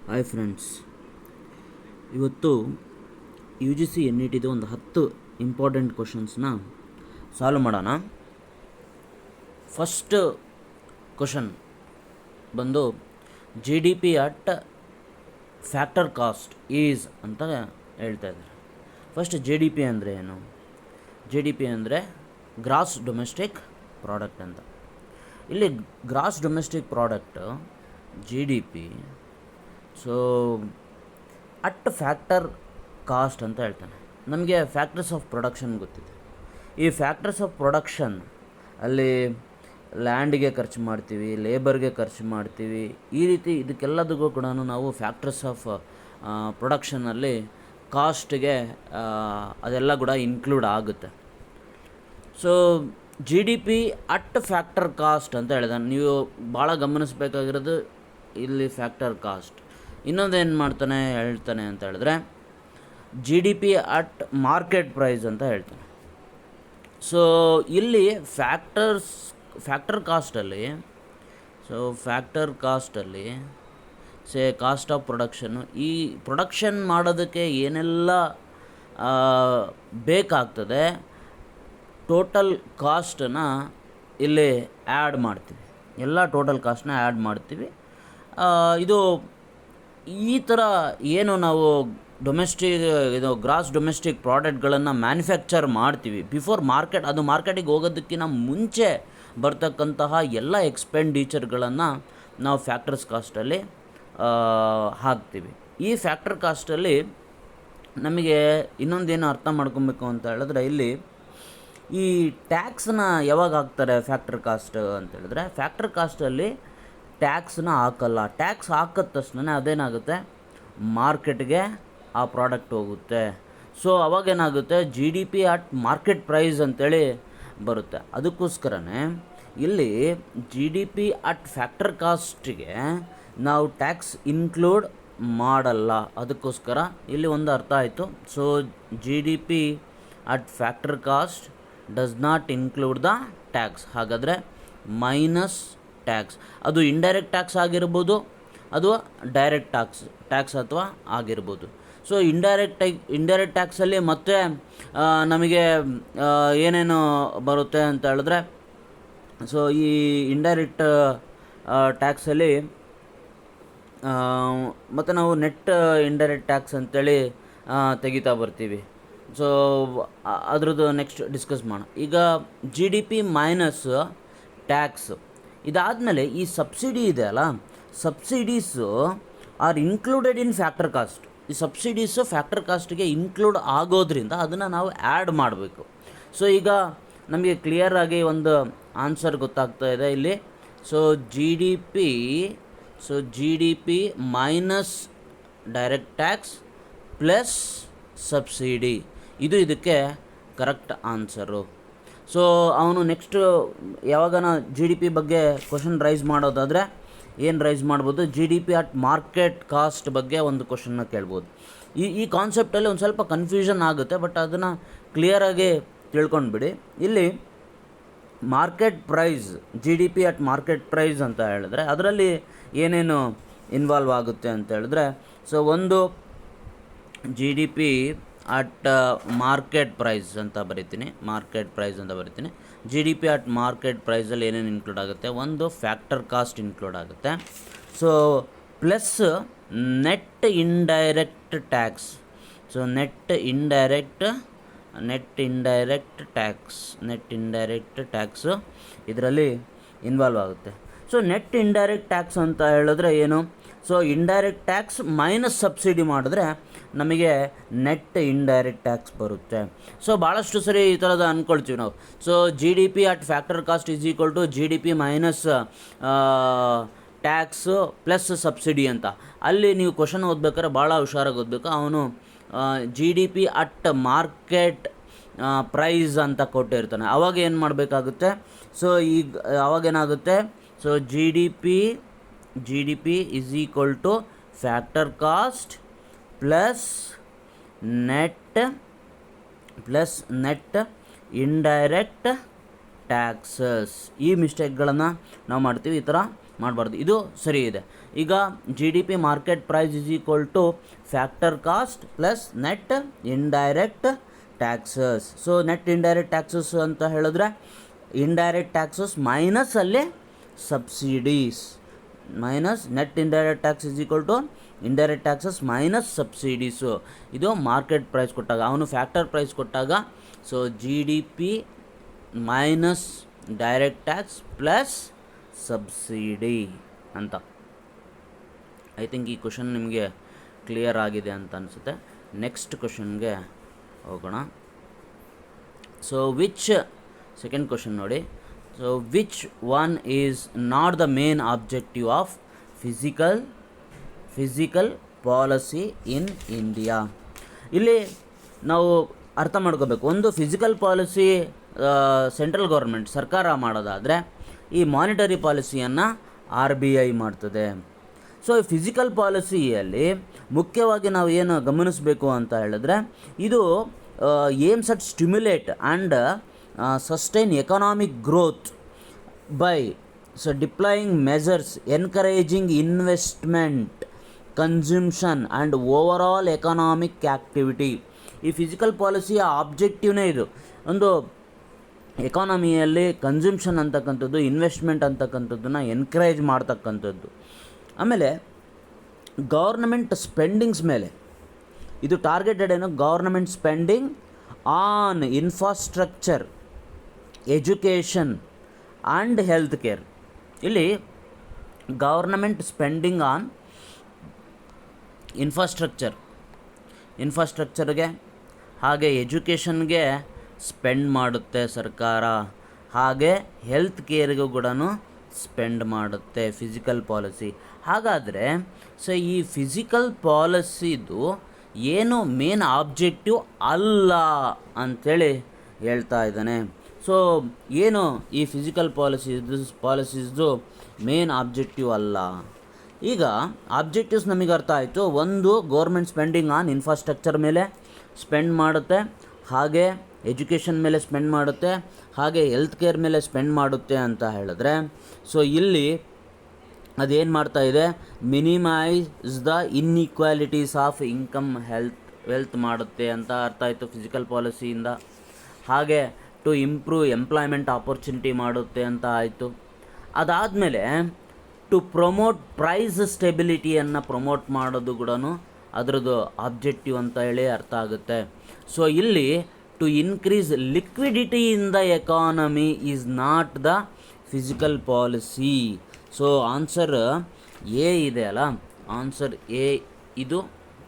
Hi friends, ಇವತ್ತು U G C N E ಟಿದು ಒಂದು 10 ಇಂಪಾರ್ಟೆಂಟ್ ಕ್ವಶನ್ಸ್ನ ಸಾಲ್ವ್ ಮಾಡೋಣ. ಫಸ್ಟ್ ಕ್ವಶನ್ ಬಂದು G D P at factor cost is ಅಂತ ಹೇಳ್ತಾ ಇದ್ದಾರೆ. ಫಸ್ಟ್ ಜಿ ಡಿ ಪಿ ಅಂದರೆ ಏನು? ಜಿ ಡಿ ಪಿ ಅಂದರೆ ಗ್ರಾಸ್ ಡೊಮೆಸ್ಟಿಕ್ ಪ್ರಾಡಕ್ಟ್ ಅಂತ. ಇಲ್ಲಿ gross domestic product G D P so at factor cost ಅಂತ ಹೇಳ್ತಾನೆ. ನಮಗೆ ಫ್ಯಾಕ್ಟರ್ಸ್ ಆಫ್ ಪ್ರೊಡಕ್ಷನ್ ಗೊತ್ತಿದೆ. ಈ ಫ್ಯಾಕ್ಟರ್ಸ್ ಆಫ್ ಪ್ರೊಡಕ್ಷನ್ ಅಲ್ಲಿ ಲ್ಯಾಂಡಿಗೆ ಖರ್ಚು ಮಾಡ್ತೀವಿ, ಲೇಬರ್ಗೆ ಖರ್ಚು ಮಾಡ್ತೀವಿ, ಈ ರೀತಿ ಇದಕ್ಕೆಲ್ಲದಕ್ಕೂ ಕೂಡ ನಾವು ಫ್ಯಾಕ್ಟರ್ಸ್ ಆಫ್ ಪ್ರೊಡಕ್ಷನಲ್ಲಿ ಕಾಸ್ಟ್ಗೆ ಅದೆಲ್ಲ ಕೂಡ ಇನ್ಕ್ಲೂಡ್ ಆಗುತ್ತೆ. So G D P at factor cost ಅಂತ ಹೇಳಿದ. ನೀವು ಭಾಳ ಗಮನಿಸಬೇಕಾಗಿರೋದು ಇಲ್ಲಿ ಫ್ಯಾಕ್ಟರ್ ಕಾಸ್ಟ್. ಇನ್ನೊಂದೇನು ಹೇಳ್ತಾನೆ ಅಂತ ಹೇಳಿದ್ರೆ G D P at market price ಅಂತ ಹೇಳ್ತಾನೆ. ಸೊ ಇಲ್ಲಿ ಫ್ಯಾಕ್ಟರ್ ಕಾಸ್ಟಲ್ಲಿ ಕಾಸ್ಟ್ ಆಫ್ ಪ್ರೊಡಕ್ಷನ್ನು, ಈ ಪ್ರೊಡಕ್ಷನ್ ಮಾಡೋದಕ್ಕೆ ಏನೆಲ್ಲ ಬೇಕಾಗ್ತದೆ ಟೋಟಲ್ ಕಾಸ್ಟನ್ನು ಇಲ್ಲಿ ಆ್ಯಡ್ ಮಾಡ್ತೀವಿ. ಎಲ್ಲ ಟೋಟಲ್ ಕಾಸ್ಟನ್ನ ಆ್ಯಡ್ ಮಾಡ್ತೀವಿ. ಇದು ಈ ಥರ ಏನು ನಾವು ಗ್ರಾಸ್ ಡೊಮೆಸ್ಟಿಕ್ ಪ್ರಾಡಕ್ಟ್ಗಳನ್ನು ಮ್ಯಾನುಫ್ಯಾಕ್ಚರ್ ಮಾಡ್ತೀವಿ ಬಿಫೋರ್ ಮಾರ್ಕೆಟ್, ಅದು ಮಾರ್ಕೆಟಿಗೆ ಹೋಗೋದಕ್ಕಿಂತ ಮುಂಚೆ ಬರ್ತಕ್ಕಂತಹ ಎಲ್ಲ ಎಕ್ಸ್ಪೆಂಡಿಚರ್ಗಳನ್ನು ನಾವು ಫ್ಯಾಕ್ಟರ್ಸ್ ಕಾಸ್ಟಲ್ಲಿ ಹಾಕ್ತೀವಿ. ಈ ಫ್ಯಾಕ್ಟರ್ ಕಾಸ್ಟಲ್ಲಿ ನಮಗೆ ಇನ್ನೊಂದೇನು ಅರ್ಥ ಮಾಡ್ಕೊಬೇಕು ಅಂತ ಹೇಳಿದ್ರೆ, ಇಲ್ಲಿ ಈ ಟ್ಯಾಕ್ಸನ್ನ ಯಾವಾಗ ಹಾಕ್ತಾರೆ ಫ್ಯಾಕ್ಟರ್ ಕಾಸ್ಟ್ ಅಂತ ಹೇಳಿದ್ರೆ, ಫ್ಯಾಕ್ಟರ್ ಕಾಸ್ಟಲ್ಲಿ ಟ್ಯಾಕ್ಸನ್ನ ಹಾಕಲ್ಲ. ಟ್ಯಾಕ್ಸ್ ಹಾಕಿದ ತಕ್ಷಣ ಅದೇನಾಗುತ್ತೆ, ಮಾರ್ಕೆಟ್ಗೆ ಆ ಪ್ರಾಡಕ್ಟ್ ಹೋಗುತ್ತೆ. ಸೊ ಅವಾಗೇನಾಗುತ್ತೆ, G D P at market price ಅಂತೇಳಿ ಬರುತ್ತೆ. ಅದಕ್ಕೋಸ್ಕರನೇ ಇಲ್ಲಿ G D P at factor ಕಾಸ್ಟಿಗೆ ನಾವು ಟ್ಯಾಕ್ಸ್ ಇನ್ಕ್ಲೂಡ್ ಮಾಡಲ್ಲ. ಅದಕ್ಕೋಸ್ಕರ ಇಲ್ಲಿ ಒಂದು ಅರ್ಥ ಆಯಿತು. So G D P at factor cost does not include the tax. ಹಾಗಾದರೆ ಮೈನಸ್ ಟ್ಯಾಕ್ಸ್. ಅದು ಇಂಡೈರೆಕ್ಟ್ ಟ್ಯಾಕ್ಸ್ ಆಗಿರ್ಬೋದು ಅಥವಾ ಡೈರೆಕ್ಟ್ ಟ್ಯಾಕ್ಸ್ ಅಥವಾ ಆಗಿರ್ಬೋದು. ಸೊ ಇಂಡೈರೆಕ್ಟ್ ಟ್ಯಾಕ್ಸಲ್ಲಿ ಮತ್ತೆ ನಮಗೆ ಏನೇನು ಬರುತ್ತೆ ಅಂತ ಹೇಳಿದ್ರೆ, ಸೊ ಈ ಇಂಡೈರೆಕ್ಟ್ ಟ್ಯಾಕ್ಸಲ್ಲಿ ಮತ್ತು ನಾವು ನೆಟ್ ಇಂಡೈರೆಕ್ಟ್ ಟ್ಯಾಕ್ಸ್ ಅಂತೇಳಿ ತೆಗಿತಾ ಬರ್ತೀವಿ. ಸೊ ಅದ್ರದ್ದು ನೆಕ್ಸ್ಟ್ ಡಿಸ್ಕಸ್ ಮಾಡೋಣ. ಈಗ G D P minus tax ಇದಾದಮೇಲೆ ಈ ಸಬ್ಸಿಡಿ ಇದೆ ಅಲ್ಲ, subsidies are included in factor cost. ಈ ಸಬ್ಸಿಡೀಸು ಫ್ಯಾಕ್ಟರ್ ಕಾಸ್ಟಿಗೆ ಇನ್ಕ್ಲೂಡ್ ಆಗೋದ್ರಿಂದ ಅದನ್ನು ನಾವು ಆ್ಯಡ್ ಮಾಡಬೇಕು. ಸೊ ಈಗ ನಮಗೆ ಕ್ಲಿಯರಾಗಿ ಒಂದು ಆನ್ಸರ್ ಗೊತ್ತಾಗ್ತಾ ಇದೆ ಇಲ್ಲಿ. So G D P minus direct tax plus subsidy, ಇದು ಇದಕ್ಕೆ ಕರೆಕ್ಟ್ ಆನ್ಸರು. ಸೊ ಅವನು ನೆಕ್ಸ್ಟು ಯಾವಾಗನ ಜಿ ಡಿ ಪಿ ಬಗ್ಗೆ ಕ್ವಶನ್ ರೈಸ್ ಮಾಡೋದಾದರೆ ಏನು ರೈಸ್ ಮಾಡ್ಬೋದು, G D P at market cost ಬಗ್ಗೆ ಒಂದು ಕ್ವಶನ್ನ ಕೇಳ್ಬೋದು. ಈ ಕಾನ್ಸೆಪ್ಟಲ್ಲಿ ಒಂದು ಸ್ವಲ್ಪ ಕನ್ಫ್ಯೂಷನ್ ಆಗುತ್ತೆ, ಬಟ್ ಅದನ್ನು ಕ್ಲಿಯರಾಗಿ ತಿಳ್ಕೊಂಡ್ಬಿಡಿ. ಇಲ್ಲಿ market price, G D P at market price ಅಂತ ಹೇಳಿದ್ರೆ ಅದರಲ್ಲಿ ಏನೇನು ಇನ್ವಾಲ್ವ್ ಆಗುತ್ತೆ ಅಂತ ಹೇಳಿದ್ರೆ, ಸೊ ಒಂದು G D P at market price ಅಂತ ಬರಿತೀನಿ. G D P at market ಪ್ರೈಸಲ್ಲಿ ಏನೇನು ಇನ್ಕ್ಲೂಡ್ ಆಗುತ್ತೆ, ಒಂದು ಫ್ಯಾಕ್ಟರ್ ಕಾಸ್ಟ್ ಇನ್ಕ್ಲೂಡ್ ಆಗುತ್ತೆ. So plus net indirect tax. So net indirect tax ಇದರಲ್ಲಿ ಇನ್ವಾಲ್ವ್ ಆಗುತ್ತೆ. ಸೊ ನೆಟ್ ಇಂಡೈರೆಕ್ಟ್ ಟ್ಯಾಕ್ಸ್ ಅಂತ ಹೇಳಿದ್ರೆ ಏನು, so indirect tax minus subsidy ಮಾಡಿದ್ರೆ ನಮಗೆ ನೆಟ್ ಇಂಡೈರೆಕ್ಟ್ ಟ್ಯಾಕ್ಸ್ ಬರುತ್ತೆ. ಸೊ ಭಾಳಷ್ಟು ಸರಿ ಈ ಥರದ ಅಂದ್ಕೊಳ್ತೀವಿ ನಾವು. So G D P at factor cost is equal to G D P minus tax plus subsidy ಅಂತ. ಅಲ್ಲಿ ನೀವು ಕ್ವಶನ್ ಓದ್ಬೇಕಾದ್ರೆ ಭಾಳ ಹುಷಾರಾಗಿ ಓದಬೇಕು. ಅವನು G D P at market price ಅಂತ ಕೊಟ್ಟಿರ್ತಾನೆ. ಅವಾಗ ಏನು ಮಾಡಬೇಕಾಗುತ್ತೆ, ಸೊ ಈಗ ಅವಾಗೇನಾಗುತ್ತೆ, so G D P is equal to factor cost plus net indirect taxes. ಈ ಮಿಸ್ಟೇಕ್ಗಳನ್ನು ನಾವು ಮಾಡ್ತೀವಿ, ಈ ಥರ ಮಾಡಬಾರ್ದು. ಇದು ಸರಿ ಇದೆ. ಈಗ G D P market price is equal to factor cost plus net indirect taxes. So net indirect taxes ಅಂತ ಹೇಳಿದ್ರೆ ಇಂಡೈರೆಕ್ಟ್ ಟ್ಯಾಕ್ಸಸ್ ಮೈನಸ್ ಅಲ್ಲಿ subsidies, minus net indirect tax is equal to indirect taxes minus subsidies. ಇದು market price ಕೊಟ್ಟಾಗ, ಅವನು factor price ಕೊಟ್ಟಾಗ so G D P minus direct tax plus subsidy ಅಂತ. I think ಈ question ನಿಮಗೆ clear ಆಗಿದೆ ಅಂತ ಅನಿಸುತ್ತೆ. ನೆಕ್ಸ್ಟ್ ಕ್ವಶನ್ಗೆ ಹೋಗೋಣ. ಸೊ ಸೆಕೆಂಡ್ ಕ್ವಶನ್ ನೋಡಿ. So which one is not the main objective of physical policy in India? ಇಲ್ಲಿ ನಾವು ಅರ್ಥ ಮಾಡ್ಕೋಬೇಕು. ಒಂದು ಫಿಸಿಕಲ್ ಪಾಲಿಸಿ ಸೆಂಟ್ರಲ್ ಗೌರ್ಮೆಂಟ್ ಸರ್ಕಾರ ಮಾಡೋದಾದರೆ ಈ ಮಾನಿಟರಿ ಪಾಲಿಸಿಯನ್ನು RBI ಮಾಡ್ತದೆ. ಸೊ ಈ ಫಿಸಿಕಲ್ ಪಾಲಿಸಿಯಲ್ಲಿ ಮುಖ್ಯವಾಗಿ ನಾವು ಏನು ಗಮನಿಸಬೇಕು ಅಂತ ಹೇಳಿದ್ರೆ ಇದು aims at stimulate and sustain economic growth by deploying measures encouraging investment, consumption and overall economic activity. ಈ ಫಿಸಿಕಲ್ ಪಾಲಿಸಿಯ ಆಬ್ಜೆಕ್ಟಿವ್ನೇ ಇದು. ಒಂದು ಎಕಾನಮಿಯಲ್ಲಿ ಕನ್ಸ್ಯೂಮ್ಷನ್ ಅಂತಕ್ಕಂಥದ್ದು, ಇನ್ವೆಸ್ಟ್ಮೆಂಟ್ ಅಂತಕ್ಕಂಥದ್ದನ್ನು ಎನ್ಕರೇಜ್ ಮಾಡ್ತಕ್ಕಂಥದ್ದು. ಆಮೇಲೆ ಗೌರ್ನಮೆಂಟ್ ಸ್ಪೆಂಡಿಂಗ್ಸ್ ಮೇಲೆ ಇದು ಟಾರ್ಗೆಟೆಡ್ ಏನು, government spending on infrastructure, education and health care. ಇಲ್ಲಿ ಗೌರ್ನಮೆಂಟ್ ಸ್ಪೆಂಡಿಂಗ್ ಆನ್ ಇನ್ಫ್ರಾಸ್ಟ್ರಕ್ಚರ್ಗೆ ಹಾಗೆ ಎಜುಕೇಷನ್ಗೆ ಸ್ಪೆಂಡ್ ಮಾಡುತ್ತೆ ಸರ್ಕಾರ, ಹಾಗೆ ಹೆಲ್ತ್ ಕೇರ್ಗೂ ಕೂಡ ಸ್ಪೆಂಡ್ ಮಾಡುತ್ತೆ ಫಿಸಿಕಲ್ ಪಾಲಿಸಿ. ಹಾಗಾದರೆ ಸೊ ಈ ಫಿಸಿಕಲ್ ಪಾಲಿಸಿದು ಏನು ಮೇನ್ ಆಬ್ಜೆಕ್ಟಿವ್ ಅಲ್ಲ ಅಂಥೇಳಿ ಹೇಳ್ತಾ ಇದ್ದಾನೆ. ಸೊ ಏನು ಈ ಫಿಸಿಕಲ್ ಪಾಲಿಸೀಸ್ದು ಮೇನ್ ಆಬ್ಜೆಕ್ಟಿವ್ ಅಲ್ಲ. ಈಗ ಆಬ್ಜೆಕ್ಟಿವ್ಸ್ ನಮಗೆ ಅರ್ಥ ಆಯಿತು. ಒಂದು, ಗೌರ್ಮೆಂಟ್ ಸ್ಪೆಂಡಿಂಗ್ ಆನ್ ಇನ್ಫ್ರಾಸ್ಟ್ರಕ್ಚರ್ ಮೇಲೆ ಸ್ಪೆಂಡ್ ಮಾಡುತ್ತೆ, ಹಾಗೆ ಎಜುಕೇಷನ್ ಮೇಲೆ ಸ್ಪೆಂಡ್ ಮಾಡುತ್ತೆ, ಹಾಗೆ ಹೆಲ್ತ್ ಕೇರ್ ಮೇಲೆ ಸ್ಪೆಂಡ್ ಮಾಡುತ್ತೆ ಅಂತ ಹೇಳಿದ್ರೆ ಸೊ ಇಲ್ಲಿ ಅದೇನು ಮಾಡ್ತಾ ಇದೆ, minimise the inequalities of income wealth ಮಾಡುತ್ತೆ ಅಂತ ಅರ್ಥ ಆಯಿತು ಫಿಸಿಕಲ್ ಪಾಲಿಸಿಯಿಂದ. ಹಾಗೆ ಟು ಇಂಪ್ರೂವ್ ಎಂಪ್ಲಾಯ್ಮೆಂಟ್ ಆಪರ್ಚುನಿಟಿ ಮಾಡುತ್ತೆ ಅಂತ ಆಯಿತು. ಅದಾದಮೇಲೆ ಟು ಪ್ರಮೋಟ್ ಪ್ರೈಸ್ ಸ್ಟೆಬಿಲಿಟಿಯನ್ನು ಪ್ರಮೋಟ್ ಮಾಡೋದು ಕೂಡ ಅದರದ್ದು ಆಬ್ಜೆಕ್ಟಿವ್ ಅಂತ ಹೇಳಿ ಅರ್ಥ ಆಗುತ್ತೆ. ಸೊ ಇಲ್ಲಿ to increase liquidity in the economy is not the fiscal policy. So answer A ಇದೆ ಅಲ್ಲ, ಆನ್ಸರ್ ಎ ಇದು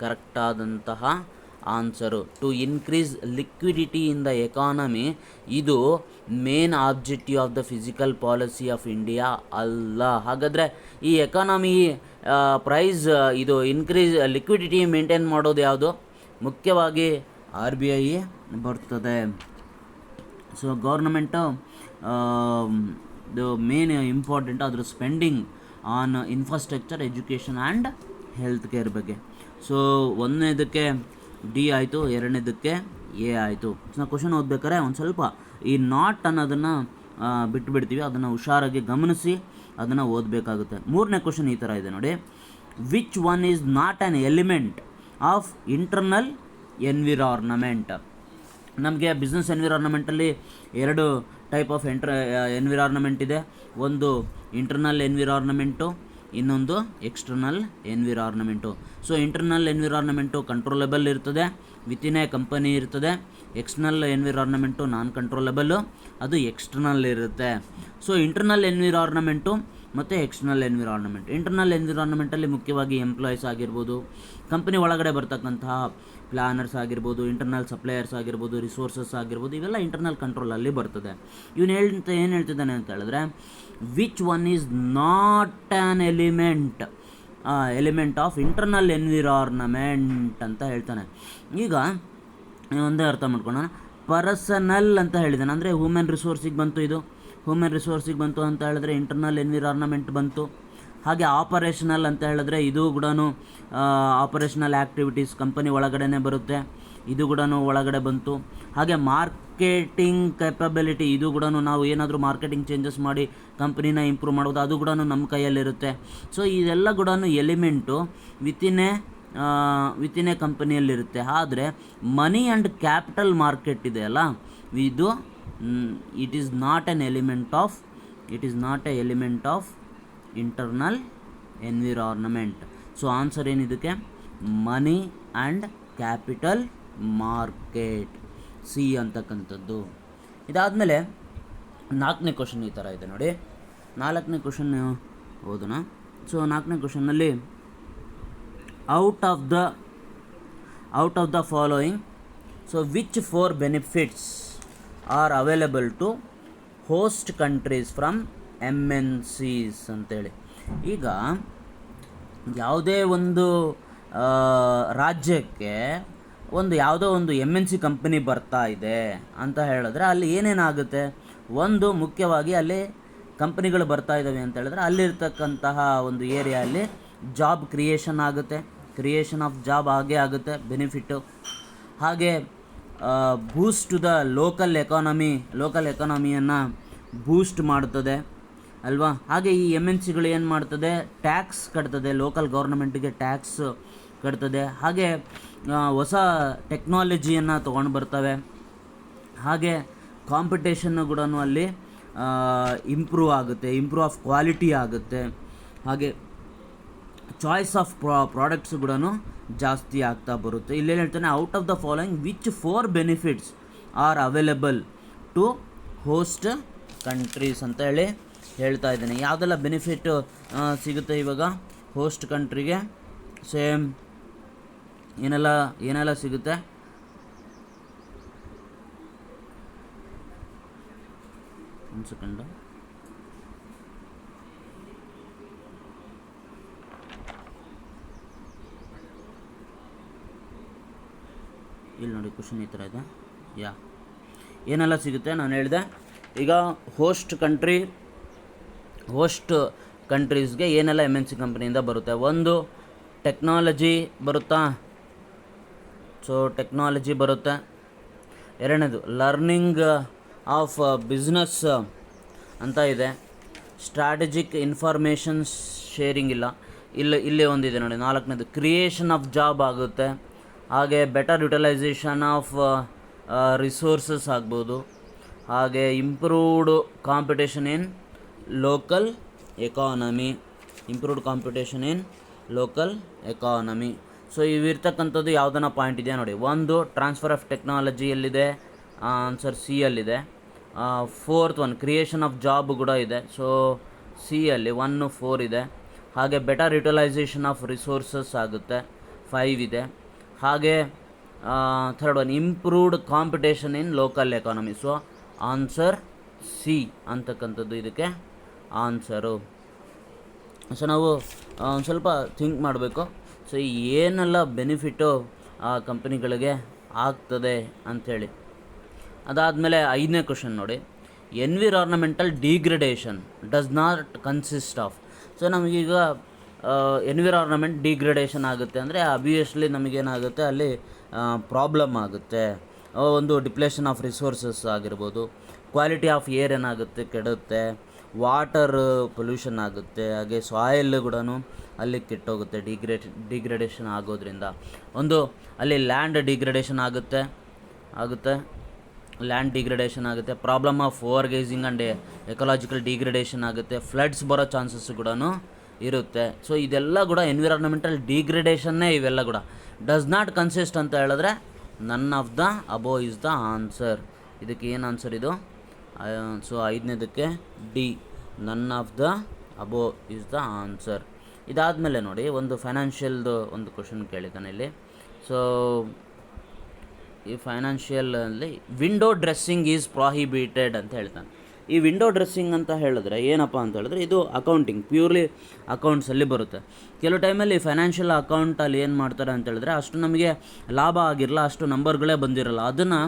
ಕರೆಕ್ಟಾದಂತಹ answer. To increase liquidity in the economy ಇದು main objective of the fiscal policy of India ಅಲ್ಲ. ಹಾಗಾದರೆ ಈ economy price ಇದು increase liquidity maintain ಮಾಡೋದು ಯಾವುದು? ಮುಖ್ಯವಾಗಿ RBI ಬರ್ತದೆ. ಸೊ ಗೌರ್ನಮೆಂಟು ಮೇನ್ ಇಂಪಾರ್ಟೆಂಟ್ ಅದರ spending on infrastructure, education and health care ಬಗ್ಗೆ. ಸೊ ಒಂದನೇದಕ್ಕೆ ಡಿ ಆಯಿತು, ಎರಡನೇದಕ್ಕೆ ಎ ಆಯಿತು. ನಾವು ಕ್ವಶನ್ ಓದ್ಬೇಕಾದ್ರೆ ಒಂದು ಸ್ವಲ್ಪ ಈ ನಾಟ್ ಅನ್ನೋದನ್ನು ಬಿಟ್ಬಿಡ್ತೀವಿ, ಅದನ್ನು ಹುಷಾರಾಗಿ ಗಮನಿಸಿ ಅದನ್ನು ಓದಬೇಕಾಗುತ್ತೆ. ಮೂರನೇ ಕ್ವಶನ್ ಈ ಥರ ಇದೆ ನೋಡಿ. Which one is not an element of internal environment? ನಮಗೆ ಬಿಸ್ನೆಸ್ ಎನ್ವಿರಾನ್ಮೆಂಟಲ್ಲಿ ಎರಡು ಟೈಪ್ ಆಫ್ ಎನ್ವಿರಾನ್ಮೆಂಟ್ ಇದೆ. ಒಂದು ಇಂಟರ್ನಲ್ ಎನ್ವಿರಾನ್ಮೆಂಟು, ಇನ್ನೊಂದು external environment. So internal environment controllable ಇರ್ತದೆ, ವಿತಿನ್ ಎ ಕಂಪನಿ ಇರ್ತದೆ. ಎಕ್ಸ್ಟರ್ನಲ್ ಎನ್ವಿರಾನ್ಮೆಂಟು ನಾನ್ ಕಂಟ್ರೋಲಬಲ್ಲು, ಅದು ಎಕ್ಸ್ಟರ್ನಲ್ ಇರುತ್ತೆ. ಸೊ ಇಂಟರ್ನಲ್ ಎನ್ವಿರಾನ್ಮೆಂಟು ಮತ್ತು ಎಕ್ಸ್ಟರ್ನಲ್ ಎನ್ವಿರಾನ್ಮೆಂಟ್. ಇಂಟರ್ನಲ್ ಎನ್ವಿರಾನ್ಮೆಂಟಲ್ಲಿ ಮುಖ್ಯವಾಗಿ ಎಂಪ್ಲಾಯೀಸ್ ಆಗಿರ್ಬೋದು, ಕಂಪನಿ ಒಳಗಡೆ ಬರ್ತಕ್ಕಂತಹ ಪ್ಲ್ಯಾನರ್ಸ್ ಆಗಿರ್ಬೋದು, ಇಂಟರ್ನಲ್ ಸಪ್ಲೈಯರ್ಸ್ ಆಗಿರ್ಬೋದು, ರಿಸೋರ್ಸಸ್ ಆಗಿರ್ಬೋದು, ಇವೆಲ್ಲ ಇಂಟರ್ನಲ್ ಕಂಟ್ರೋಲಲ್ಲಿ ಬರ್ತದೆ. ಏನು ಹೇಳ್ತಿದ್ದಾನೆ ಅಂತ ಹೇಳಿದ್ರೆ, which one is not an element of internal environment ಅಂತ ಹೇಳ್ತಾನೆ. ಈಗ ಒಂದೇ ಅರ್ಥ ಮಾಡ್ಕೊಳ್ಳೋಣ. ಪರ್ಸನಲ್ ಅಂತ ಹೇಳಿದ್ದಾನೆ ಅಂದರೆ ಹ್ಯೂಮನ್ ರಿಸೋರ್ಸಿಗೆ ಬಂತು. ಇದು ಹ್ಯೂಮನ್ ರಿಸೋರ್ಸಿಗೆ ಬಂತು ಅಂತ ಹೇಳಿದ್ರೆ ಇಂಟರ್ನಲ್ ಎನ್ವಿರಾನ್ಮೆಂಟ್ ಬಂತು. ಹಾಗೆ ಆಪರೇಷನಲ್ ಅಂತ ಹೇಳಿದ್ರೆ ಇದು ಕೂಡ ಆಪರೇಷನಲ್ ಆ್ಯಕ್ಟಿವಿಟೀಸ್ ಕಂಪನಿ ಒಳಗಡೆ ಬರುತ್ತೆ. ಇದು ಕೂಡ ಒಳಗಡೆ ಬಂತು. ಹಾಗೆ ಮಾರ್ಕೆಟಿಂಗ್ ಕೆಪಬಿಲಿಟಿ, ಇದು ಕೂಡ ನಾವು ಏನಾದರೂ ಮಾರ್ಕೆಟಿಂಗ್ ಚೇಂಜಸ್ ಮಾಡಿ ಕಂಪ್ನಿನ ಇಂಪ್ರೂವ್ ಮಾಡೋದು, ಅದು ಕೂಡ ನಮ್ಮ ಕೈಯಲ್ಲಿರುತ್ತೆ. ಸೊ ಇದೆಲ್ಲ ಕೂಡ ಎಲಿಮೆಂಟು ವಿತಿನ್ ಎ ಕಂಪನಿಯಲ್ಲಿರುತ್ತೆ. ಆದರೆ ಮನಿ ಆ್ಯಂಡ್ ಕ್ಯಾಪಿಟಲ್ ಮಾರ್ಕೆಟ್ ಇದೆಯಲ್ಲ, ಇದು it is not a element of internal environment. So answer ಏನಿದಕ್ಕೆ? Money and capital market, C ಅಂತಕ್ಕಂಥದ್ದು. ಇದಾದಮೇಲೆ 4ನೇ ಕ್ವಶನ್ ಈ ಥರ ಇದೆ ನೋಡಿ. 4ನೇ ಕ್ವಶನ್ ಓದೋಣ. ಸೊ 4ನೇ ಕ್ವಶನ್ನಲ್ಲಿ out of the following, so which 4 benefits are available to host countries from MNCs ಅಂತೇಳಿ. ಈಗ ಯಾವುದೇ ಒಂದು ರಾಜ್ಯಕ್ಕೆ ಯಾವುದೋ ಒಂದು MNC ಕಂಪನಿ ಬರ್ತಾ ಇದೆ ಅಂತ ಹೇಳಿದ್ರೆ ಅಲ್ಲಿ ಏನೇನಾಗುತ್ತೆ? ಒಂದು ಮುಖ್ಯವಾಗಿ ಅಲ್ಲಿ ಕಂಪನಿಗಳು ಬರ್ತಾ ಇದ್ದಾವೆ ಅಂತ ಹೇಳಿದ್ರೆ ಅಲ್ಲಿರ್ತಕ್ಕಂತಹ ಒಂದು ಏರಿಯಲ್ಲಿ ಜಾಬ್ ಕ್ರಿಯೇಷನ್ ಆಗುತ್ತೆ, ಕ್ರಿಯೇಷನ್ ಆಫ್ ಜಾಬ್ ಆಗೇ ಆಗುತ್ತೆ, ಬೆನಿಫಿಟ್ಟು. ಹಾಗೆ ಬೂಸ್ಟ್ ಟು ದ ಲೋಕಲ್ ಎಕಾನಮಿಯನ್ನು ಬೂಸ್ಟ್ ಮಾಡ್ತದೆ ಅಲ್ವಾ. ಹಾಗೆ ಈ MNCಗಳು ಏನು ಮಾಡ್ತದೆ? ಟ್ಯಾಕ್ಸ್ ಕಟ್ತದೆ, ಲೋಕಲ್ ಗೌರ್ಮೆಂಟಿಗೆ ಟ್ಯಾಕ್ಸ್ ಕಟ್ತದೆ. ಹಾಗೆ ಹೊಸ ಟೆಕ್ನಾಲಜಿಯನ್ನು ತೊಗೊಂಡು ಬರ್ತವೆ. ಹಾಗೆ ಕಾಂಪಿಟೇಷನ್ನು ಕೂಡ ಅಲ್ಲಿ ಇಂಪ್ರೂವ್ ಆಗುತ್ತೆ, ಇಂಪ್ರೂವ್ ಆಫ್ ಕ್ವಾಲಿಟಿ ಆಗುತ್ತೆ. ಹಾಗೆ ಚಾಯ್ಸ್ ಆಫ್ ಪ್ರಾಡಕ್ಟ್ಸ್ ಕೂಡ ಜಾಸ್ತಿ ಆಗ್ತಾ ಬರುತ್ತೆ. ಇಲ್ಲೇನು ಹೇಳ್ತಾನೆ? Out of the following which 4 benefits are available to host countries ಅಂತ ಹೇಳ್ತಾ ಇದ್ದೇನೆ. ಯಾವುದೆಲ್ಲ ಬೆನಿಫಿಟ್ ಸಿಗುತ್ತೆ ಇವಾಗ ಹೋಸ್ಟ್ ಕಂಟ್ರಿಗೆ? ಸೇಮ್ ಏನೆಲ್ಲ ಸಿಗುತ್ತೆ? ಒಂದು ಸೆಕೆಂಡು. ಇಲ್ಲಿ ನೋಡಿ ಕ್ವಶನ್ ಈ ಥರ ಇದೆ. ಏನೆಲ್ಲ ಸಿಗುತ್ತೆ ನಾನು ಹೇಳಿದೆ. ಈಗ ಹೋಸ್ಟ್ ಕಂಟ್ರೀಸ್ಗೆ ಏನೆಲ್ಲ MNC ಕಂಪ್ನಿಯಿಂದ ಬರುತ್ತೆ? ಒಂದು ಟೆಕ್ನಾಲಜಿ ಬರುತ್ತಾ? ಸೊ ಟೆಕ್ನಾಲಜಿ ಬರುತ್ತೆ. ಎರಡನೇದು ಲರ್ನಿಂಗ್ ಆಫ್ ಬಿಸ್ನೆಸ್ ಅಂತ ಇದೆ. ಸ್ಟ್ರಾಟಜಿಕ್ ಇನ್ಫಾರ್ಮೇಷನ್ ಶೇರಿಂಗ್ ಇಲ್ಲೇ ಒಂದಿದೆ ನೋಡಿ. 4ನೇದು ಕ್ರಿಯೇಷನ್ ಆಫ್ ಜಾಬ್ ಆಗುತ್ತೆ. ಹಾಗೆ ಬೆಟರ್ ಯುಟಿಲೈಸೇಷನ್ ಆಫ್ ರಿಸೋರ್ಸಸ್ ಆಗ್ಬೋದು. ಹಾಗೆ improved competition in local economy. So ಇವಿರ್ತಕ್ಕಂಥದ್ದು ಯಾವುದನ್ನ ಪಾಯಿಂಟ್ ಇದೆಯಾ ನೋಡಿ. ಒಂದು ಟ್ರಾನ್ಸ್ಫರ್ ಆಫ್ ಟೆಕ್ನಾಲಜಿ ಎಲ್ಲಿದೆ? ಆನ್ಸರ್ ಸಿ ಅಲ್ಲಿದೆ. 4th one creation of job ಕೂಡ ಇದೆ. ಸೊ ಸಿ ಅಲ್ಲಿ 1, 4 ಇದೆ. ಹಾಗೆ ಬೆಟರ್ ಯುಟಿಲೈಸೇಷನ್ ಆಫ್ ರಿಸೋರ್ಸಸ್ ಆಗುತ್ತೆ, 5 ಇದೆ. ಹಾಗೆ 3rd one improved competition in local economy. So answer C ಅಂತಕ್ಕಂಥದ್ದು ಇದಕ್ಕೆ ಆನ್ಸರು. ಸೊ ನಾವು ಒಂದು ಸ್ವಲ್ಪ ಥಿಂಕ್ ಮಾಡಬೇಕು. ಸೊ ಏನೆಲ್ಲ ಬೆನಿಫಿಟ್ಟು ಆ ಕಂಪನಿಗಳಿಗೆ ಆಗ್ತದೆ ಅಂಥೇಳಿ. ಅದಾದಮೇಲೆ 5ನೇ ಕ್ವಶನ್ ನೋಡಿ. Environmental degradation does not consist of. So ನಮಗೀಗ ಎನ್ವಿರಾನ್ಮೆಂಟ್ ಡಿಗ್ರೇಡೇಷನ್ ಆಗುತ್ತೆ ಅಂದರೆ ಅಬ್ವಿಯಸ್ಲಿ ನಮಗೇನಾಗುತ್ತೆ? ಅಲ್ಲಿ ಪ್ರಾಬ್ಲಮ್ ಆಗುತ್ತೆ. ಒಂದು ಡಿಪ್ಲೇಷನ್ ಆಫ್ ರಿಸೋರ್ಸಸ್ ಆಗಿರ್ಬೋದು. ಕ್ವಾಲಿಟಿ ಆಫ್ ಏರ್ ಏನಾಗುತ್ತೆ? ಕೆಡುತ್ತೆ. ವಾಟರ್ ಪೊಲ್ಯೂಷನ್ ಆಗುತ್ತೆ. ಹಾಗೆ ಸಾಯಿಲ್ ಕೂಡ ಅಲ್ಲಿ ಕೆಟ್ಟೋಗುತ್ತೆ ಡಿಗ್ರೇಡೇಷನ್ ಆಗೋದ್ರಿಂದ. ಅಲ್ಲಿ ಲ್ಯಾಂಡ್ ಡಿಗ್ರೇಡೇಷನ್ ಆಗುತ್ತೆ. ಲ್ಯಾಂಡ್ ಡಿಗ್ರೇಡೇಷನ್ ಆಗುತ್ತೆ. Problem of over gazing and ecological degradation ಆಗುತ್ತೆ. ಫ್ಲಡ್ಸ್ ಬರೋ ಚಾನ್ಸಸ್ ಕೂಡ ಇರುತ್ತೆ. ಸೊ ಇದೆಲ್ಲ ಕೂಡ ಎನ್ವಿರಾನ್ಮೆಂಟಲ್ ಡಿಗ್ರೇಡೇಷನ್ನೇ. ಇವೆಲ್ಲ ಕೂಡ ಡಸ್ ನಾಟ್ ಕನ್ಸಿಸ್ಟ್ ಅಂತ ಹೇಳಿದ್ರೆ none of the above is the answer. ಇದಕ್ಕೆ ಏನು ಆನ್ಸರ್ ಇದು? ಸೊ 5ನೇದಕ್ಕೆ D, none of the above is the answer. ಇದಾದಮೇಲೆ ನೋಡಿ ಒಂದು ಫೈನಾನ್ಷಿಯಲ್ದು ಒಂದು ಕ್ವಶನ್ ಕೇಳಿದ್ದಾನೆ ಇಲ್ಲಿ. ಸೊ ಈ ಫೈನಾನ್ಷಿಯಲಲ್ಲಿ ವಿಂಡೋ ಡ್ರೆಸ್ಸಿಂಗ್ ಈಸ್ ಪ್ರಾಹಿಬಿಟೆಡ್ ಅಂತ ಹೇಳ್ತಾನೆ. ಈ ವಿಂಡೋ ಡ್ರೆಸ್ಸಿಂಗ್ ಅಂತ ಹೇಳಿದ್ರೆ ಏನಪ್ಪ ಅಂತ ಹೇಳಿದ್ರೆ ಇದು ಅಕೌಂಟಿಂಗ್, ಪ್ಯೂರ್ಲಿ ಅಕೌಂಟ್ಸಲ್ಲಿ ಬರುತ್ತೆ. ಕೆಲವು ಟೈಮಲ್ಲಿ ಫೈನಾನ್ಷಿಯಲ್ ಅಕೌಂಟಲ್ಲಿ ಏನು ಮಾಡ್ತಾರೆ ಅಂತ ಹೇಳಿದ್ರೆ ಅಷ್ಟು ನಮಗೆ ಲಾಭ ಆಗಿರಲ್ಲ, ಅಷ್ಟು ನಂಬರ್ಗಳೇ ಬಂದಿರಲ್ಲ. ಅದನ್ನು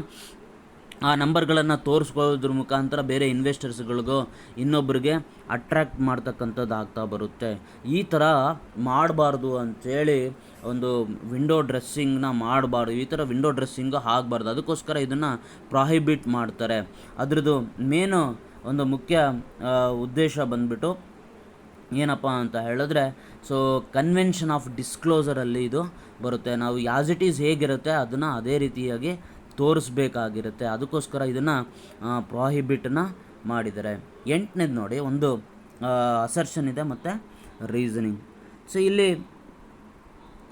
ಆ ನಂಬರ್ಗಳನ್ನು ತೋರಿಸ್ಕೊಳ್ಳೋದ್ರ ಮುಖಾಂತರ ಬೇರೆ ಇನ್ವೆಸ್ಟರ್ಸ್ಗಳಿಗೂ ಇನ್ನೊಬ್ಬರಿಗೆ ಅಟ್ರ್ಯಾಕ್ಟ್ ಮಾಡ್ತಕ್ಕಂಥದ್ದು ಆಗ್ತಾ ಬರುತ್ತೆ. ಈ ಥರ ಮಾಡಬಾರ್ದು ಅಂಥೇಳಿ ಒಂದು ವಿಂಡೋ ಡ್ರೆಸ್ಸಿಂಗ್ನ ಮಾಡಬಾರ್ದು, ಈ ಥರ ವಿಂಡೋ ಡ್ರೆಸ್ಸಿಂಗು ಆಗಬಾರ್ದು. ಅದಕ್ಕೋಸ್ಕರ ಇದನ್ನು ಪ್ರಾಹಿಬಿಟ್ ಮಾಡ್ತಾರೆ. ಅದ್ರದ್ದು ಮೇನು ಒಂದು ಮುಖ್ಯ ಉದ್ದೇಶ ಬಂದ್ಬಿಟ್ಟು ಏನಪ್ಪ ಅಂತ ಹೇಳಿದ್ರೆ, ಸೊ ಕನ್ವೆನ್ಷನ್ ಆಫ್ ಡಿಸ್ಕ್ಲೋಸರಲ್ಲಿ ಇದು ಬರುತ್ತೆ. ನಾವು ಆ್ಯಸ್ ಇಟ್ ಈಸ್ ಹೇಗಿರುತ್ತೆ ಅದನ್ನು ಅದೇ ರೀತಿಯಾಗಿ ತೋರಿಸ್ಬೇಕಾಗಿರುತ್ತೆ. ಅದಕ್ಕೋಸ್ಕರ ಇದನ್ನು ಪ್ರಾಹಿಬಿಟನ್ನ ಮಾಡಿದ್ದಾರೆ. 8ನೇದು ನೋಡಿ, ಒಂದು ಅಸರ್ಷನ್ ಇದೆ ಮತ್ತು ರೀಸನಿಂಗ್. ಸೊ ಇಲ್ಲಿ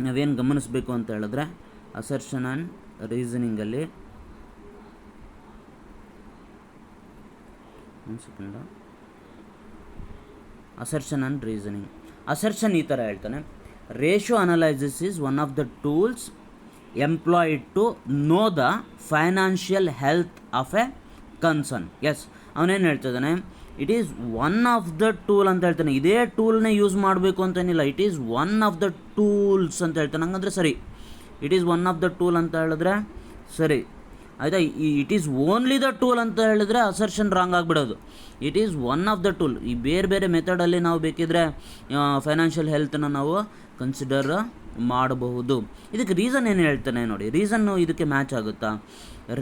ನಾವೇನು ಗಮನಿಸಬೇಕು ಅಂತ ಹೇಳಿದ್ರೆ, ಅಸರ್ಷನ್ ಆ್ಯಂಡ್ ರೀಸನಿಂಗಲ್ಲಿ ಒಂದು second, assertion and reasoning. Assertion ಈ ಥರ ಹೇಳ್ತಾನೆ, ratio analysis is one of the tools employed to know the financial health of a concern. Yes, ಅವನೇನು ಹೇಳ್ತಿದ್ದಾನೆ, it is one of the tool ಅಂತ ಹೇಳ್ತಾನೆ. ಇದೇ ಟೂಲ್ನೇ ಯೂಸ್ ಮಾಡಬೇಕು ಅಂತೇನಿಲ್ಲ, it is one of the tools ಅಂತ ಹೇಳ್ತಾನೆ. ಹಂಗಂದ್ರೆ ಸರಿ, it is one of the tool ಅಂತ ಹೇಳಿದ್ರೆ ಸರಿ ಆಯಿತಾ. It is only the tool ಅಂತ ಹೇಳಿದ್ರೆ ಅಸರ್ಷನ್ ರಾಂಗ್ ಆಗಿಬಿಡೋದು. It is one of the tool. ಈ ಬೇರೆ ಬೇರೆ ಮೆಥಡಲ್ಲಿ ನಾವು ಬೇಕಿದ್ರೆ ಫೈನಾನ್ಷಿಯಲ್ ಹೆಲ್ತನ್ನು ನಾವು ಕನ್ಸಿಡರ್ ಮಾಡಬಹುದು. ಇದಕ್ಕೆ ರೀಸನ್ ಏನು ಹೇಳ್ತಾನೆ ನೋಡಿ, ರೀಸನ್ನು ಇದಕ್ಕೆ ಮ್ಯಾಚ್ ಆಗುತ್ತಾ.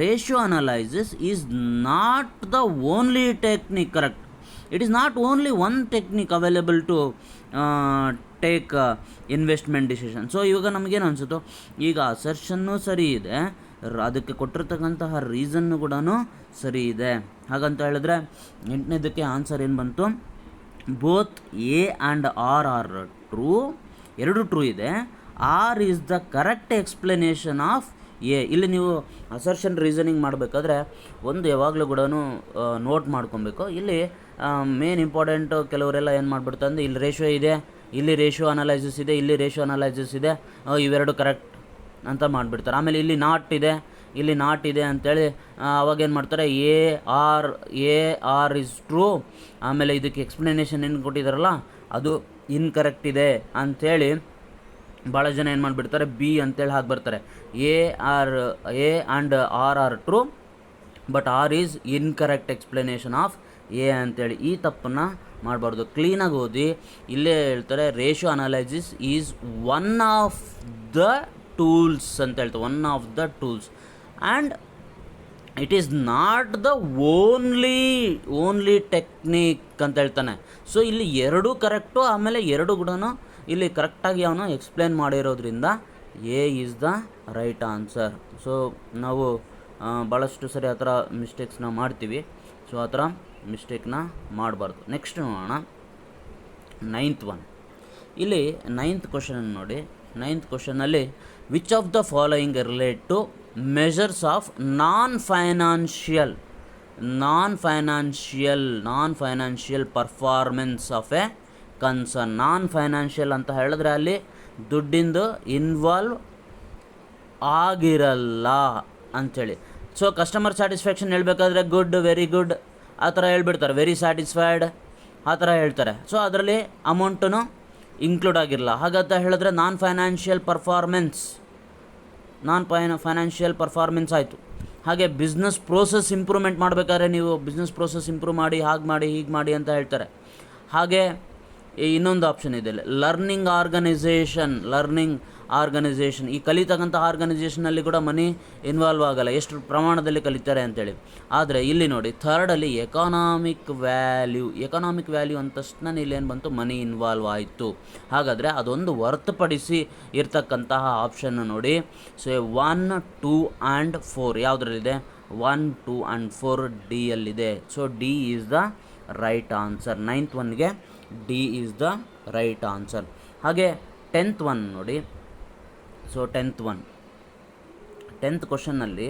Ratio analysis is not the only technique, correct. It is not only one technique available to take investment decision. So ಇವಾಗ ನಮಗೇನು ಅನಿಸುತ್ತೋ, ಈಗ ಅಸರ್ಷನ್ನು ಸರಿ ಇದೆ, ಅದಕ್ಕೆ ಕೊಟ್ಟಿರ್ತಕ್ಕಂತಹ ರೀಸನ್ನು ಕೂಡ ಸರಿ ಇದೆ. ಹಾಗಂತ ಹೇಳಿದ್ರೆ 8ನೇದಕ್ಕೆ ಆನ್ಸರ್ ಏನು ಬಂತು, both A and R are true, ಎರಡು ಟ್ರೂ ಇದೆ. R is the correct explanation of A. ಇಲ್ಲಿ ನೀವು ಅಸರ್ಷನ್ ರೀಸನಿಂಗ್ ಮಾಡಬೇಕಾದ್ರೆ ಒಂದು ಯಾವಾಗಲೂ ಕೂಡ ನೋಟ್ ಮಾಡ್ಕೊಬೇಕು. ಇಲ್ಲಿ ಮೇನ್ ಇಂಪಾರ್ಟೆಂಟು ಕೆಲವರೆಲ್ಲ ಏನು ಮಾಡಿಬಿಡ್ತಾರೆ ಅಂದರೆ, ಇಲ್ಲಿ ರೇಷಿಯೋ ಇದೆ, ಇಲ್ಲಿ ರೇಷಿಯೋ ಅನಲೈಸಿಸ್ ಇದೆ, ಇಲ್ಲಿ ರೇಷಿಯೋ ಅನಲೈಸಿಸ್ ಇದೆ, ಇವೆರಡು ಕರೆಕ್ಟ್ ಅಂತ ಮಾಡಿಬಿಡ್ತಾರೆ. ಆಮೇಲೆ ಇಲ್ಲಿ ನಾಟ್ ಇದೆ, ಇಲ್ಲಿ ನಾಟ್ ಇದೆ ಅಂಥೇಳಿ ಅವಾಗೇನು ಮಾಡ್ತಾರೆ, ಎ ಆರ್ ಇಸ್ ಟ್ರೂ, ಆಮೇಲೆ ಇದಕ್ಕೆ ಎಕ್ಸ್ಪ್ಲನೇಷನ್ ಏನು ಕೊಟ್ಟಿದ್ದಾರಲ್ಲ ಅದು ಇನ್ಕರೆಕ್ಟ್ ಇದೆ ಅಂಥೇಳಿ ಭಾಳ ಜನ ಏನು ಮಾಡಿಬಿಡ್ತಾರೆ, ಬಿ ಅಂತೇಳಿ ಹಾಕಿ ಬರ್ತಾರೆ. A and R are true, but R is incorrect explanation of A ಅಂತೇಳಿ. ಈ ತಪ್ಪನ್ನು ಮಾಡಬಾರ್ದು. ಕ್ಲೀನಾಗಿ ಓದಿ. ಇಲ್ಲೇ ಹೇಳ್ತಾರೆ, ratio analysis is one of the tools ಅಂತ ಹೇಳ್ತಾರೆ, one of the tools, and it is not the only technique ಅಂತ ಹೇಳ್ತಾನೆ. ಸೊ ಇಲ್ಲಿ ಎರಡೂ ಕರೆಕ್ಟು, ಆಮೇಲೆ ಎರಡು ಕೂಡ ಇಲ್ಲಿ ಕರೆಕ್ಟಾಗಿ ಅವನು ಎಕ್ಸ್ಪ್ಲೇನ್ ಮಾಡಿರೋದ್ರಿಂದ A is the right answer. So ನಾವು ಭಾಳಷ್ಟು ಸರಿ ಆ ಥರ ಮಿಸ್ಟೇಕ್ಸ್ನ ಮಾಡ್ತೀವಿ. ಸೊ ಆ ಥರ ಮಿಸ್ಟೇಕ್ನ ಮಾಡಬಾರ್ದು. ನೆಕ್ಸ್ಟ್ ನೋಡೋಣ, 9th ಒನ್. ಇಲ್ಲಿ 9th ಕ್ವಶನ್ ನೋಡಿ. 9th ಕ್ವಶನಲ್ಲಿ, which of the following relate to measures of non financial performance of a concern. Non financial ಅಂತ ಹೇಳಿದ್ರೆ ಅಲ್ಲಿ ದುಡ್ಡಿಂದು ಇನ್ವಾಲ್ವ್ ಆಗಿರಲ್ಲ ಅಂಥೇಳಿ. ಸೊ ಕಸ್ಟಮರ್ ಸ್ಯಾಟಿಸ್ಫ್ಯಾಕ್ಷನ್ ಹೇಳ್ಬೇಕಾದ್ರೆ ಗುಡ್, ವೆರಿ ಗುಡ್ ಆ ಥರ ಹೇಳ್ಬಿಡ್ತಾರೆ, ವೆರಿ ಸ್ಯಾಟಿಸ್ಫೈಡ್ ಆ ಥರ ಹೇಳ್ತಾರೆ. ಸೊ ಅದರಲ್ಲಿ ಅಮೌಂಟೂ ಇನ್ಕ್ಲೂಡ್ ಆಗಿರಲ್ಲ. ಹಾಗಂತ ಹೇಳಿದ್ರೆ ನಾನ್ ಫೈನಾನ್ಷಿಯಲ್ ಪರ್ಫಾರ್ಮೆನ್ಸ್ ಆಯಿತು. ಹಾಗೆ ಬಿಸ್ನೆಸ್ ಪ್ರೋಸೆಸ್ ಇಂಪ್ರೂವ್ಮೆಂಟ್ ಮಾಡಬೇಕಾದ್ರೆ ನೀವು ಬಿಸ್ನೆಸ್ ಪ್ರೋಸೆಸ್ ಇಂಪ್ರೂವ್ ಮಾಡಿ, ಹಾಗೆ ಮಾಡಿ, ಹೀಗೆ ಮಾಡಿ ಅಂತ ಹೇಳ್ತಾರೆ. ಹಾಗೆ ಇನ್ನೊಂದು ಆಪ್ಷನ್ ಇದೆ, ಲರ್ನಿಂಗ್ ಆರ್ಗನೈಸೇಷನ್. ಈ ಕಲಿತಕ್ಕಂಥ ಆರ್ಗನೈಸೇಷನಲ್ಲಿ ಕೂಡ ಮನಿ ಇನ್ವಾಲ್ವ್ ಆಗಲ್ಲ, ಎಷ್ಟು ಪ್ರಮಾಣದಲ್ಲಿ ಕಲಿತಾರೆ ಅಂತೇಳಿ. ಆದರೆ ಇಲ್ಲಿ ನೋಡಿ, ಥರ್ಡಲ್ಲಿ ಎಕಾನಾಮಿಕ್ ವ್ಯಾಲ್ಯೂ ಅಂತ ತಕ್ಷಣ ಇಲ್ಲೇನು ಬಂತು, ಮನಿ ಇನ್ವಾಲ್ವ್ ಆಯಿತು. ಹಾಗಾದರೆ ಅದೊಂದು ಹೊರತುಪಡಿಸಿ ಇರ್ತಕ್ಕಂತಹ ಆಪ್ಷನ್ನು ನೋಡಿ. ಸೊ 1, 2 and 4 ಯಾವುದ್ರಲ್ಲಿದೆ, 1, 2 and 4 ಡಿಯಲ್ಲಿದೆ. So D is the right answer. 9th ಒನ್ಗೆ D is the right answer. ಹಾಗೆ 10th ಒನ್ ನೋಡಿ. ಸೊ 10th ಒನ್, 10th ಕ್ವಶನ್ನಲ್ಲಿ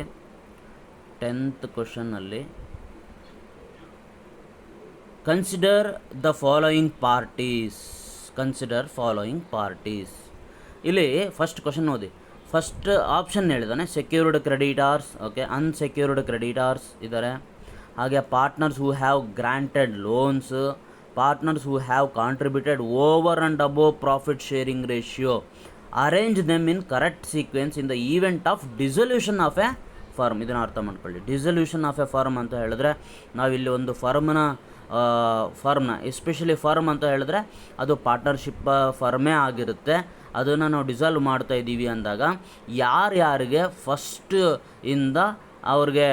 ಕನ್ಸಿಡರ್ ಫಾಲೋಯಿಂಗ್ ಪಾರ್ಟೀಸ್. ಇಲ್ಲಿ ಫಸ್ಟ್ ಕ್ವಶನ್ ಓದಿ. ಫಸ್ಟ್ ಆಪ್ಷನ್ ಹೇಳಿದಾನೆ, secured creditors, okay, unsecured creditors ಇದ್ದಾರೆ. ಹಾಗೆ partners who have granted loans, partners who have contributed over and above profit sharing ratio, arrange them in correct sequence in the event of dissolution of A firm, ಇದನ್ನು ಅರ್ಥ ಮಾಡ್ಕೊಳ್ಳಿ. Dissolution of A firm ಅಂತ ಹೇಳಿದ್ರೆ ನಾವಿಲ್ಲಿ ಒಂದು ಫರ್ಮ್ನ especially firm ಅಂತ ಹೇಳಿದ್ರೆ ಅದು ಪಾರ್ಟ್ನರ್ಶಿಪ್ ಫರ್ಮೇ ಆಗಿರುತ್ತೆ. ಅದನ್ನು ನಾವು ಡಿಸಾಲ್ವ್ ಮಾಡ್ತಾ ಇದ್ದೀವಿ ಅಂದಾಗ ಯಾರ್ಯಾರಿಗೆ ಫಸ್ಟ್ ಇಂದ ಅವ್ರಿಗೆ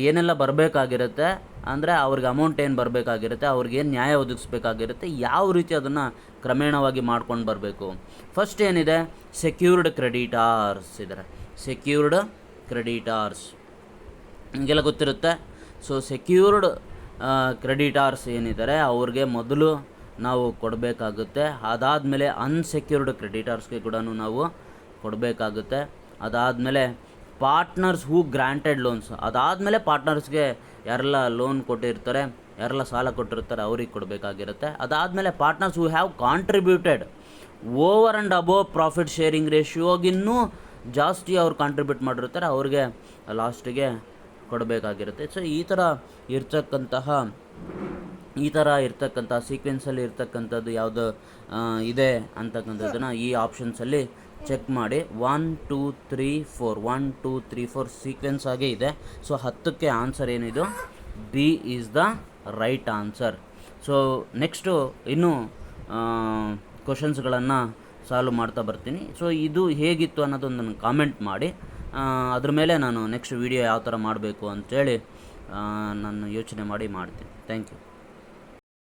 ಏನೆಲ್ಲ ಬರಬೇಕಾಗಿರುತ್ತೆ, ಅಂದರೆ ಅವ್ರಿಗೆ ಅಮೌಂಟ್ ಏನು ಬರಬೇಕಾಗಿರುತ್ತೆ, ಅವ್ರಿಗೇನು ನ್ಯಾಯ ಒದಗಿಸ್ಬೇಕಾಗಿರುತ್ತೆ, ಯಾವ ರೀತಿ ಅದನ್ನು ಕ್ರಮೇಣವಾಗಿ ಮಾಡ್ಕೊಂಡು ಬರಬೇಕು. ಫಸ್ಟ್ ಏನಿದೆ, ಸೆಕ್ಯೂರ್ಡ್ ಕ್ರೆಡಿಟಾರ್ಸ್ ಇದ್ದಾರೆ. ಸೆಕ್ಯೂರ್ಡ್ ಕ್ರೆಡಿಟಾರ್ಸ್ ನಿಮಗೆಲ್ಲ ಗೊತ್ತಿರುತ್ತೆ. ಸೊ ಸೆಕ್ಯೂರ್ಡ್ ಕ್ರೆಡಿಟಾರ್ಸ್ ಏನಿದ್ದಾರೆ ಅವ್ರಿಗೆ ಮೊದಲು ನಾವು ಕೊಡಬೇಕಾಗುತ್ತೆ. ಅದಾದಮೇಲೆ ಅನ್ಸೆಕ್ಯೂರ್ಡ್ ಕ್ರೆಡಿಟಾರ್ಸ್ಗೆ ಕೂಡ ನಾವು ಕೊಡಬೇಕಾಗುತ್ತೆ. ಅದಾದಮೇಲೆ ಪಾರ್ಟ್ನರ್ಸ್ ಹೂ ಗ್ರಾಂಟೆಡ್ ಲೋನ್ಸ್, ಅದಾದಮೇಲೆ ಪಾರ್ಟ್ನರ್ಸ್ಗೆ ಯಾರೆಲ್ಲ ಲೋನ್ ಕೊಟ್ಟಿರ್ತಾರೆ, ಯಾರೆಲ್ಲ ಸಾಲ ಕೊಟ್ಟಿರ್ತಾರೆ ಅವ್ರಿಗೆ ಕೊಡಬೇಕಾಗಿರುತ್ತೆ. ಅದಾದಮೇಲೆ partners who have contributed over and above profit sharing ರೇಷಿಯೋಗಿನ್ನೂ ಜಾಸ್ತಿ ಅವ್ರು ಕಾಂಟ್ರಿಬ್ಯೂಟ್ ಮಾಡಿರ್ತಾರೆ, ಅವ್ರಿಗೆ ಲಾಸ್ಟಿಗೆ ಕೊಡಬೇಕಾಗಿರುತ್ತೆ. ಸೊ ಈ ಥರ ಇರ್ತಕ್ಕಂಥ ಸೀಕ್ವೆನ್ಸಲ್ಲಿ ಇರ್ತಕ್ಕಂಥದ್ದು ಯಾವುದು ಇದೆ ಅಂತಕ್ಕಂಥದ್ದನ್ನು ಈ ಆಪ್ಷನ್ಸಲ್ಲಿ ಚೆಕ್ ಮಾಡಿ. 1 2 3 4 1 2 3 4 ಸೀಕ್ವೆನ್ಸ್ ಆಗೇ ಇದೆ. ಸೊ 10ಕ್ಕೆ ಆನ್ಸರ್ ಏನಿದು, B is the right answer. So next ಇನ್ನೂ ಕ್ವಶನ್ಸ್ಗಳನ್ನು ಸಾಲ್ವ್ ಮಾಡ್ತಾ ಬರ್ತೀನಿ. ಸೊ ಇದು ಹೇಗಿತ್ತು ಅನ್ನೋದೊಂದು ನನಗೆ ಕಾಮೆಂಟ್ ಮಾಡಿ. ಅದ್ರ ಮೇಲೆ ನಾನು ನೆಕ್ಸ್ಟ್ ವೀಡಿಯೋ ಯಾವ ಥರ ಮಾಡಬೇಕು ಅಂಥೇಳಿ ನಾನು ಯೋಚನೆ ಮಾಡಿ ಮಾಡ್ತೀನಿ. Thank you.